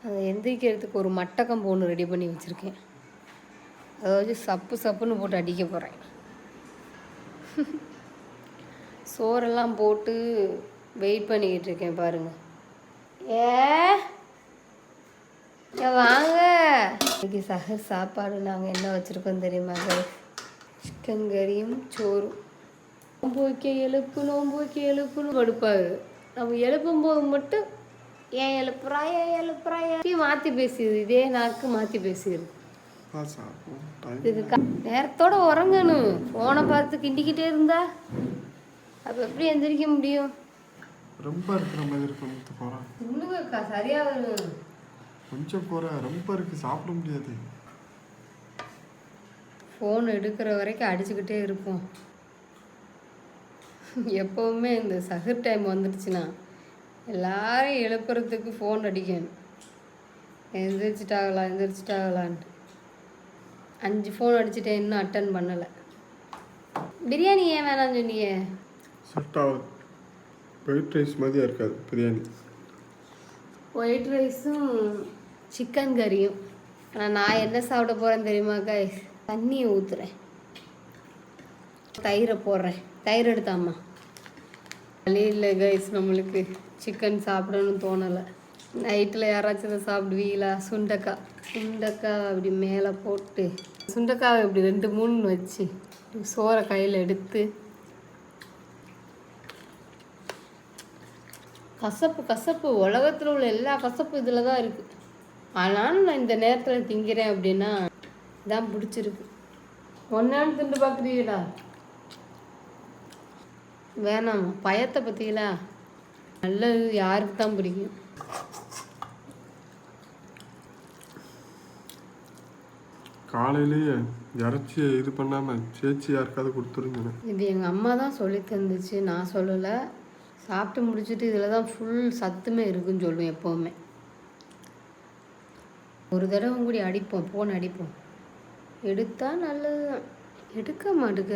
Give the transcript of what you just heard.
அதை எந்திரிக்கிறதுக்கு ஒரு மட்டக்கம்பு ஒன்று ரெடி பண்ணி வச்சுருக்கேன். அதை வச்சு சப்பு சப்புன்னு போட்டு அடிக்க போகிறேன். சோறெல்லாம் போட்டு வெயிட் பண்ணிக்கிட்டு இருக்கேன் பாருங்கள். வாங்க. இன்னைக்கு சஹர் சாப்பாடு நாங்கள் என்ன வச்சுருக்கோம் தெரியுமா? சிக்கன் கறியும் சோறும். நோம்பு வைக்க எழுப்புன்னு படுப்பாரு. நம்ம எழுப்பும்போது மட்டும் ஏன் எழுப்புறாயா மாற்றி பேசிடுது. இதே நாக்கு மாற்றி பேசிடுது. இதுக்கு நேரத்தோட உறங்கணும். ஃபோனை பார்த்து கிண்டிக்கிட்டே இருந்தா அப்போ எப்படி எந்திரிக்க முடியும்? ரொம்ப இருக்கிற மாதிரி இருக்கு. இன்னுங்கக்கா சரியா வரும். கொஞ்சம் ரொம்ப இருக்கு, சாப்பிட முடியாது. ஃபோன் எடுக்கிற வரைக்கும் அடிச்சுக்கிட்டே இருப்போம். எப்போவுமே இந்த சஹர் டைம் வந்துடுச்சுன்னா எல்லாரையும் எழுப்புறதுக்கு ஃபோன் அடிக்கணும். எந்திரிச்சிட்டாங்களான்ட்டு 5 ஃபோன் அடிச்சுட்டேன், இன்னும் அட்டன் பண்ணலை. பிரியாணி ஏன் வேணாம்னு சொன்னியே? செட் ஆகுது. ஒயிட் ரைஸ் மாதிரியா இருக்காது பிரியாணி. ஒயிட் ரைஸும் சிக்கன் கறியும். ஆனால் நான் என்ன சாப்பிட போகிறேன் தெரியுமா கைஸ்? தண்ணியை ஊற்றுறேன், தயிரை போடுறேன். தயிர் எடுத்தாம்மா வழி இல்லை கைஸ். நம்மளுக்கு சிக்கன் சாப்பிடணும்னு தோணலை. நைட்டில் யாராச்சும் இதை சாப்பிடுவீங்களா? சுண்டக்காய் அப்படி மேலே போட்டு, சுண்டக்காய் இப்படி 2-3 வச்சு சோறை கையில் எடுத்து, கசப்பு உலகத்தில் உள்ள எல்லா கசப்பும் இதில் தான் இருக்குது. ஆனாலும் நான் இந்த நேரத்தில் திங்கிறேன் அப்படின்னா இதான் பிடிச்சிருக்கு. ஒன்னான்னு திண்டு பார்க்குறீங்களா? வேணாம். பயத்தை பற்றிங்களா? நல்லது யாருக்கு தான் பிடிக்கும்? காலையிலேயே இறச்சி இது பண்ணாமல் சேச்சி யாருக்காவது கொடுத்துருங்க. இது எங்கள் அம்மா தான் சொல்லி தந்துச்சு, நான் சொல்லலை. சாப்பிட்டு முடிச்சுட்டு இதில் தான் ஃபுல் சத்துமே இருக்குன்னு சொல்லுவேன் எப்போவுமே. ஒரு தடவை கூடி அடிப்போம், ஃபோன் அடிப்போம். எடுத்தால் நல்லது தான். எடுக்க மாட்டுக்க.